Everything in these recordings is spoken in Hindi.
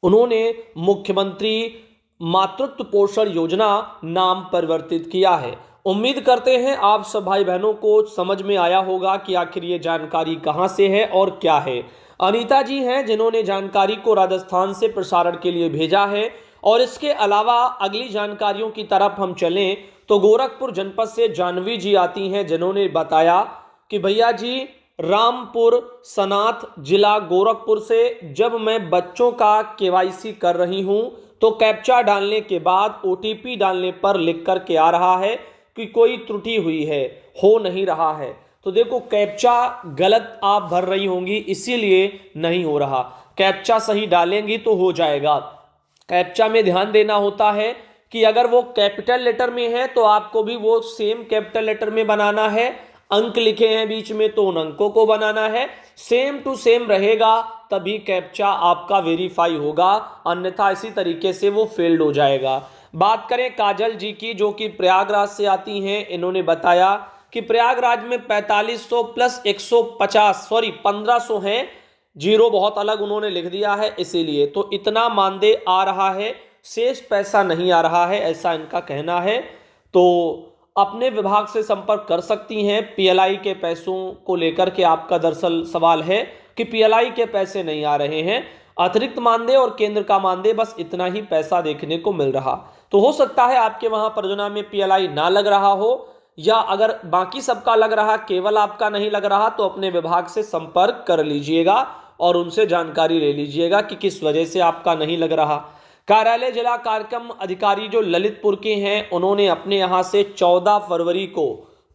उन्होंने मुख्यमंत्री मातृत्व पोषण योजना नाम परिवर्तित किया है। उम्मीद करते हैं आप सब भाई बहनों को समझ में आया होगा कि आखिर ये जानकारी कहां से है और क्या है। अनीता जी हैं जिन्होंने जानकारी को राजस्थान से प्रसारण के लिए भेजा है। और इसके अलावा अगली जानकारियों की तरफ हम चलें तो गोरखपुर जनपद से जानवी जी आती हैं जिन्होंने बताया कि भैया जी, रामपुर सनाथ जिला गोरखपुर से जब मैं बच्चों का केवाईसी कर रही हूं तो कैप्चा डालने के बाद ओटीपी डालने पर लिख कर के आ रहा है कि कोई त्रुटि हुई है, हो नहीं रहा है। तो देखो, कैप्चा गलत आप भर रही होंगी, इसीलिए नहीं हो रहा। कैप्चा सही डालेंगी तो हो जाएगा। कैप्चा में ध्यान देना होता है कि अगर वो कैपिटल लेटर में है तो आपको भी वो सेम कैपिटल लेटर में बनाना है। अंक लिखे हैं बीच में तो उन अंकों को बनाना है, सेम टू सेम रहेगा तभी कैप्चा आपका वेरीफाई होगा, अन्यथा इसी तरीके से वो फेल्ड हो जाएगा। बात करें काजल जी की, जो कि प्रयागराज से आती हैं, इन्होंने बताया कि प्रयागराज में 4500 प्लस 1500 हैं, जीरो बहुत अलग उन्होंने लिख दिया है, इसीलिए तो इतना मानदेय आ रहा है, शेष पैसा नहीं आ रहा है, ऐसा इनका कहना है। तो अपने विभाग से संपर्क कर सकती हैं। पीएलआई के पैसों को लेकर के आपका दरअसल सवाल है कि पीएलआई के पैसे नहीं आ रहे हैं, अतिरिक्त मानदेय और केंद्र का मानदेय बस इतना ही पैसा देखने को मिल रहा। तो हो सकता है आपके वहां परियोजना में पीएलआई ना लग रहा हो, या अगर बाकी सबका लग रहा, केवल आपका नहीं लग रहा, तो अपने विभाग से संपर्क कर लीजिएगा और उनसे जानकारी ले लीजिएगा कि किस वजह से आपका नहीं लग रहा। कार्यालय जिला कार्यक्रम अधिकारी जो ललितपुर के हैं, उन्होंने अपने यहां से 14 फरवरी को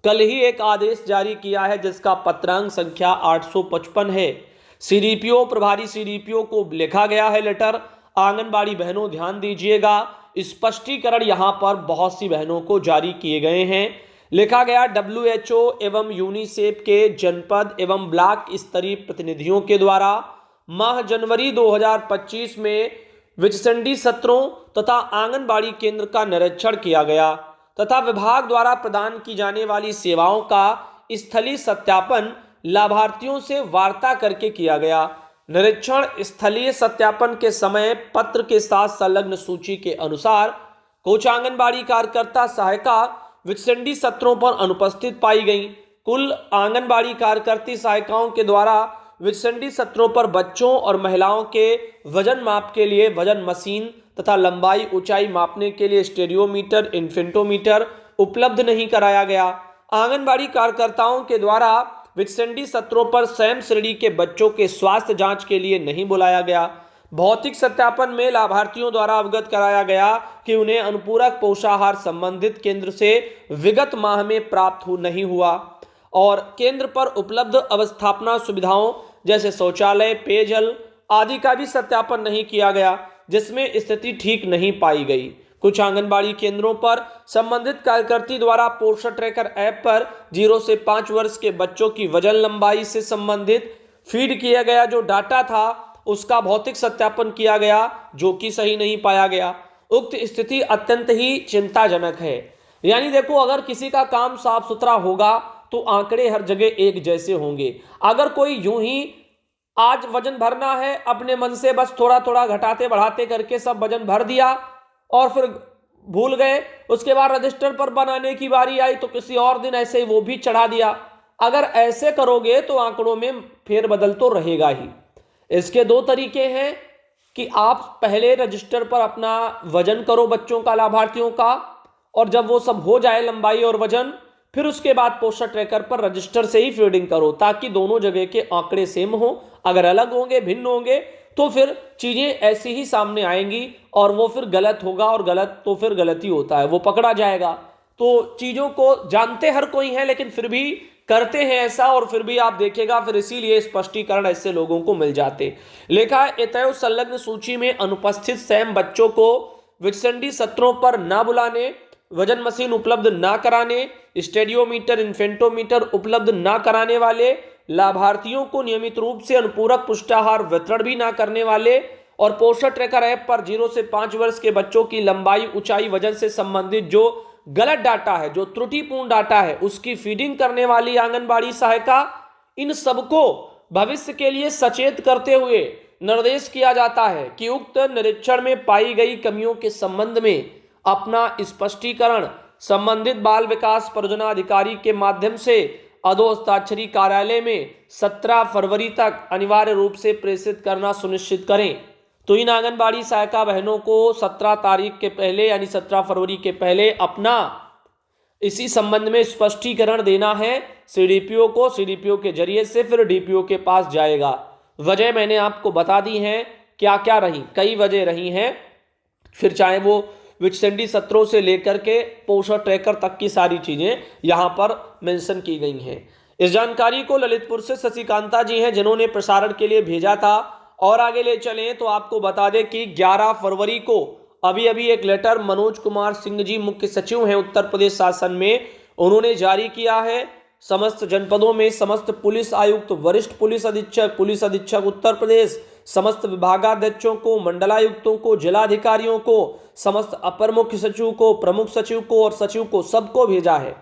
कल ही एक आदेश जारी किया है जिसका पत्रांक संख्या 855 है। सीडीपीओ, प्रभारी सीडीपीओ को लिखा गया है लेटर। आंगनबाड़ी बहनों ध्यान दीजिएगा, स्पष्टीकरण यहां पर बहुत सी बहनों को जारी किए गए हैं। लिखा गया WHO एवं यूनिसेफ के जनपद एवं ब्लॉक स्तरीय प्रतिनिधियों के द्वारा माह जनवरी 2025 में विचसंडी सत्रों तथा आंगनबाड़ी केंद्र का निरीक्षण किया गया तथा विभाग द्वारा प्रदान की जाने वाली सेवाओं का स्थलीय सत्यापन लाभार्थियों से वार्ता करके किया गया। निरीक्षण स्थलीय सत्यापन के समय पत्र के साथ संलग्न सूची के अनुसार कुछ आंगनबाड़ी कार्यकर्ता सहायिका विचसंडी सत्रों पर अनुपस्थित पाई गई। कुल आंगनबाड़ी कार्यकर्ती सहायिकाओं के द्वारा विचसंडी सत्रों पर बच्चों और महिलाओं के वजन माप के लिए वजन मशीन तथा लंबाई ऊंचाई मापने के लिए स्टेरियोमीटर, इन्फेंटोमीटर उपलब्ध नहीं कराया गया। आंगनबाड़ी कार्यकर्ताओं के द्वारा विचसंडी सत्रों पर स्वयं श्रेणी के बच्चों के स्वास्थ्य जांच के लिए नहीं बुलाया गया। भौतिक सत्यापन में लाभार्थियों द्वारा अवगत कराया गया कि उन्हें अनुपूरक पोषाहार संबंधित केंद्र से विगत माह में प्राप्त नहीं हुआ और केंद्र पर उपलब्ध अवस्थापना सुविधाओं जैसे शौचालय, पेयजल आदि का भी सत्यापन नहीं किया गया, जिसमें स्थिति ठीक नहीं पाई गई। कुछ आंगनबाड़ी केंद्रों पर संबंधित कार्यकर्ती द्वारा पोषण ट्रैकर ऐप पर 0 से 5 वर्ष के बच्चों की वजन लंबाई से संबंधित फीड किया गया जो डाटा था उसका भौतिक सत्यापन किया गया, जो कि सही नहीं पाया गया। उक्त स्थिति अत्यंत ही चिंताजनक है। यानी देखो, अगर किसी का काम साफ सुथरा होगा तो आंकड़े हर जगह एक जैसे होंगे। अगर कोई यूं ही आज वजन भरना है, अपने मन से बस थोड़ा थोड़ा घटाते बढ़ाते करके सब वजन भर दिया और फिर भूल गए, उसके बाद रजिस्टर पर बनाने की बारी आई तो किसी और दिन ऐसे ही वो भी चढ़ा दिया। अगर ऐसे करोगे तो आंकड़ों में फेरबदल तो रहेगा ही। इसके दो तरीके हैं कि आप पहले रजिस्टर पर अपना वजन करो बच्चों का, लाभार्थियों का, और जब वो सब हो जाए लंबाई और वजन, फिर उसके बाद पोषण ट्रैकर पर रजिस्टर से ही फीडिंग करो ताकि दोनों जगह के आंकड़े सेम हो। अगर अलग होंगे, भिन्न होंगे, तो फिर चीजें ऐसी ही सामने आएंगी और वो फिर गलत होगा, और गलत तो फिर गलत ही होता है, वो पकड़ा जाएगा। तो चीजों को जानते हर कोई है लेकिन फिर भी करते हैं ऐसा, और फिर भी आप देखेगा फिर इसीलिए स्पष्टीकरण ऐसे लोगों को मिल जाते। लेखा एतय संलग्न सूची में अनुपस्थित सैम बच्चों को विचसंडी सत्रों पर न बुलाने, वजन मशीन उपलब्ध ना कराने, स्टेडियोमीटर, इन्फेंटोमीटर उपलब्ध ना कराने वाले, लाभार्थियों को नियमित रूप से अनुपूरक पुष्टाहार वितरण भी ना करने वाले, और पोषण ट्रैकर ऐप पर 0 से 5 वर्ष के बच्चों की लंबाई, ऊंचाई, वजन से संबंधित जो गलत डाटा है, जो त्रुटिपूर्ण डाटा है, उसकी फीडिंग करने वाली आंगनबाड़ी सहायिका, इन सबको भविष्य के लिए सचेत करते हुए निर्देश किया जाता है कि उक्त निरीक्षण में पाई गई कमियों के संबंध में अपना स्पष्टीकरण संबंधित बाल विकास परियोजना अधिकारी के माध्यम से अधोहस्ताक्षरी कार्यालय में 17 फरवरी तक अनिवार्य रूप से प्रेषित करना सुनिश्चित करें। तो इन आंगनबाड़ी सहायिका बहनों को 17 तारीख के पहले यानी 17 फरवरी के पहले अपना इसी संबंध में स्पष्टीकरण देना है सीडीपीओ को। सीडीपीओ के जरिए से फिर डीपीओ के पास जाएगा। वजह मैंने आपको बता दी है, क्या क्या रही, कई वजह रही हैं। फिर चाहे वो विचसेंडी सत्रों से लेकर के पोषण ट्रैकर तक की सारी चीजें यहां पर मेंशन की गई हैं। इस जानकारी को ललितपुर से शशिकांता जी हैं जिन्होंने प्रसारण के लिए भेजा था। और आगे ले चलें तो आपको बता दें कि 11 फरवरी को अभी एक लेटर मनोज कुमार सिंह जी मुख्य सचिव हैं उत्तर प्रदेश शासन में, उन्होंने जारी किया है। समस्त जनपदों में समस्त पुलिस आयुक्त, वरिष्ठ पुलिस अधीक्षक उत्तर प्रदेश, समस्त विभागाध्यक्षों को, मंडलायुक्तों को, जिलाधिकारियों को, समस्त अपर मुख्य सचिव को, प्रमुख सचिव को और सचिव को, सबको भेजा है।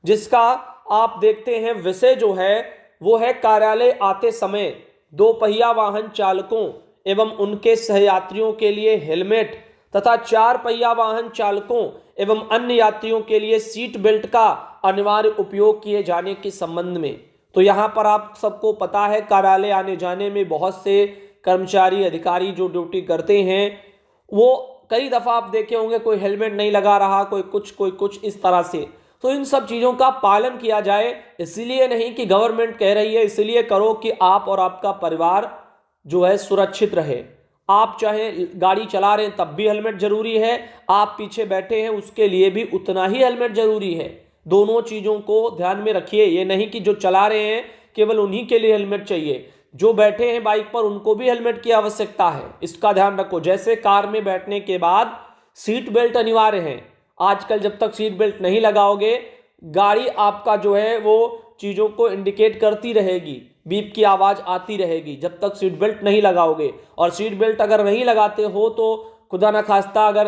जिसका आप देखते हैं विषय जो है वो है कार्यालय आते समय 2 पहिया वाहन चालकों एवं उनके सहयात्रियों के लिए हेलमेट तथा 4 पहिया वाहन चालकों एवं अन्य यात्रियों के लिए सीट बेल्ट का अनिवार्य उपयोग किए जाने के संबंध में। तो यहाँ पर आप सबको पता है कार्यालय आने जाने में बहुत से कर्मचारी अधिकारी जो ड्यूटी करते हैं वो कई दफ़ा आप देखे होंगे कोई हेलमेट नहीं लगा रहा, कोई कुछ इस तरह से। तो इन सब चीज़ों का पालन किया जाए, इसलिए नहीं कि गवर्नमेंट कह रही है, इसलिए करो कि आप और आपका परिवार जो है सुरक्षित रहे। आप चाहे गाड़ी चला रहे हैं तब भी हेलमेट जरूरी है, आप पीछे बैठे हैं उसके लिए भी उतना ही हेलमेट जरूरी है। दोनों चीज़ों को ध्यान में रखिए। ये नहीं कि जो चला रहे हैं केवल उन्हीं के लिए हेलमेट चाहिए, जो बैठे हैं बाइक पर उनको भी हेलमेट की आवश्यकता है, इसका ध्यान रखो। जैसे कार में बैठने के बाद सीट बेल्ट अनिवार्य है। आजकल जब तक सीट बेल्ट नहीं लगाओगे गाड़ी आपका जो है वो चीज़ों को इंडिकेट करती रहेगी, बीप की आवाज़ आती रहेगी जब तक सीट बेल्ट नहीं लगाओगे। और सीट बेल्ट अगर नहीं लगाते हो तो खुदा न खास्ता अगर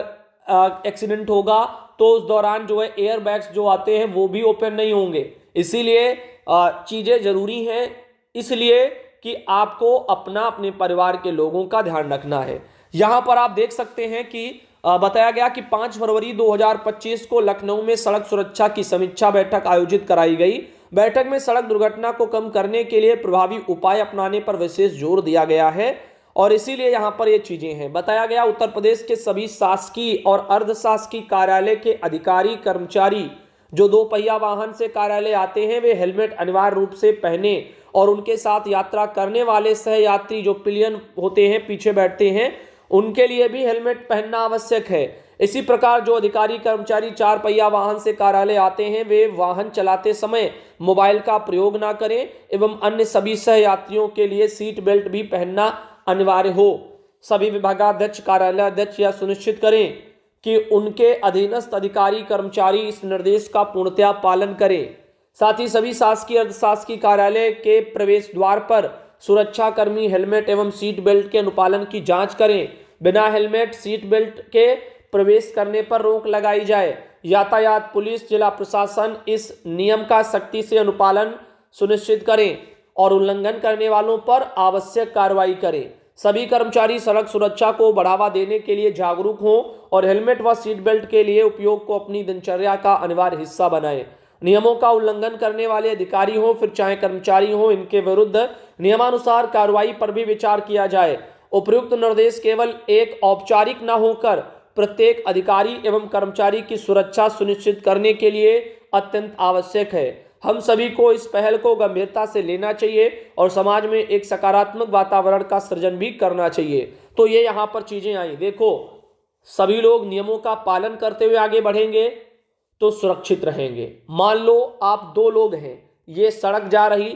एक्सीडेंट होगा तो उस दौरान जो है एयर बैग्स जो आते हैं वो भी ओपन नहीं होंगे। इसीलिए चीज़ें ज़रूरी हैं, इसलिए कि आपको अपना अपने परिवार के लोगों का ध्यान रखना है। यहाँ पर आप देख सकते हैं कि बताया गया कि 5 फरवरी 2025 को लखनऊ में सड़क सुरक्षा की समीक्षा बैठक आयोजित कराई गई। बैठक में सड़क दुर्घटना को कम करने के लिए प्रभावी उपाय अपनाने पर विशेष जोर दिया गया है और इसीलिए यहाँ पर ये चीजें हैं। बताया गया उत्तर प्रदेश के सभी शासकीय और अर्धशासकीय कार्यालय के अधिकारी कर्मचारी जो 2 पहिया वाहन से कार्यालय आते हैं वे हेलमेट अनिवार्य रूप से पहने और उनके साथ यात्रा करने वाले सहयात्री जो पिलियन होते हैं पीछे बैठते हैं उनके लिए भी हेलमेट पहनना आवश्यक है। इसी प्रकार जो अधिकारी कर्मचारी 4 पहिया वाहन से कार्यालय आते हैं वे वाहन चलाते समय मोबाइल का प्रयोग ना करें एवं अन्य सभी सहयात्रियों के लिए सीट बेल्ट भी पहनना अनिवार्य हो। सभी विभागाध्यक्ष, कार्यालयाध्यक्ष यह सुनिश्चित करें कि उनके अधीनस्थ अधिकारी कर्मचारी इस निर्देश का पूर्णतया पालन करें। साथ ही सभी शासकीय अर्धशासकीय कार्यालय के प्रवेश द्वार पर सुरक्षाकर्मी हेलमेट एवं सीट बेल्ट के अनुपालन की जांच करें। बिना हेलमेट सीट बेल्ट के प्रवेश करने पर रोक लगाई जाए। यातायात पुलिस, जिला प्रशासन इस नियम का सख्ती से अनुपालन सुनिश्चित करें और उल्लंघन करने वालों पर आवश्यक कार्रवाई करें। सभी कर्मचारी सड़क सुरक्षा को बढ़ावा देने के लिए जागरूक हों और हेलमेट व सीट बेल्ट के लिए उपयोग को अपनी दिनचर्या का अनिवार्य हिस्सा बनाएं। नियमों का उल्लंघन करने वाले अधिकारी हों फिर चाहे कर्मचारी हों, इनके विरुद्ध नियमानुसार कार्रवाई पर भी विचार किया जाए। उपयुक्त निर्देश केवल एक औपचारिक न होकर प्रत्येक अधिकारी एवं कर्मचारी की सुरक्षा सुनिश्चित करने के लिए अत्यंत आवश्यक है। हम सभी को इस पहल को गंभीरता से लेना चाहिए और समाज में एक सकारात्मक वातावरण का सृजन भी करना चाहिए। तो ये यहाँ पर चीजें आई। देखो, सभी लोग नियमों का पालन करते हुए आगे बढ़ेंगे तो सुरक्षित रहेंगे। मान लो आप 2 लोग हैं, ये सड़क जा रही,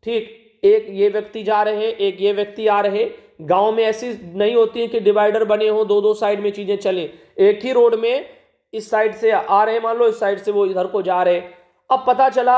ठीक, एक ये व्यक्ति जा रहे हैं, एक ये व्यक्ति आ रहे। गांव में ऐसी नहीं होती है कि डिवाइडर बने हो, 2-2 साइड में चीजें चलें। एक ही रोड में इस साइड से आ रहे, मान लो इस साइड से वो इधर को जा रहे। अब पता चला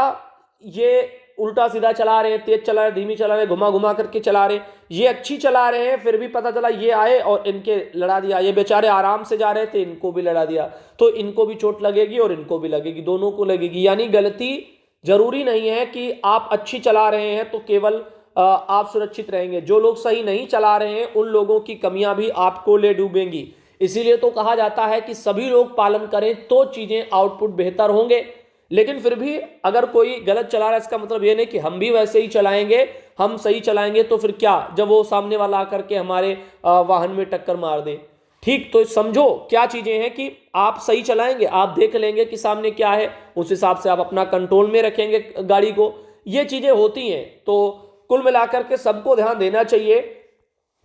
ये उल्टा सीधा चला रहे हैं, तेज चला रहे, धीमी चला रहे, घुमा घुमा करके चला रहे। ये अच्छी चला रहे हैं, फिर भी पता चला ये आए और इनके लड़ा दिया। ये बेचारे आराम से जा रहे थे, इनको भी लड़ा दिया, तो इनको भी चोट लगेगी और इनको भी लगेगी, दोनों को लगेगी। यानी गलती जरूरी नहीं है कि आप अच्छी चला रहे हैं तो केवल आप सुरक्षित रहेंगे। जो लोग सही नहीं चला रहे हैं उन लोगों की कमियां भी आपको ले डूबेंगी। इसीलिए तो कहा जाता है कि सभी लोग पालन करें तो चीजें आउटपुट बेहतर होंगे। लेकिन फिर भी अगर कोई गलत चला रहा है इसका मतलब ये नहीं कि हम भी वैसे ही चलाएंगे, हम सही चलाएंगे तो फिर क्या जब वो सामने वाला आकर के हमारे वाहन में टक्कर मार दे। ठीक, तो समझो क्या चीजें हैं कि आप सही चलाएंगे, आप देख लेंगे कि सामने क्या है, उस हिसाब से आप अपना कंट्रोल में रखेंगे गाड़ी को। ये चीजें होती हैं। तो कुल मिलाकर के सबको ध्यान देना चाहिए।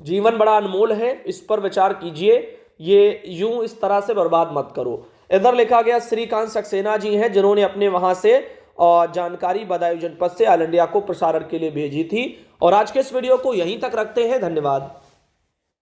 जीवन बड़ा अनमोल है, इस पर विचार कीजिए। ये यूं इस तरह से बर्बाद मत करो। इधर लिखा गया श्रीकांत सक्सेना जी हैं जिन्होंने अपने वहां से जानकारी बदायूं जनपद से ऑल इंडिया को प्रसारण के लिए भेजी थी। और आज के इस वीडियो को यहीं तक रखते हैं। धन्यवाद।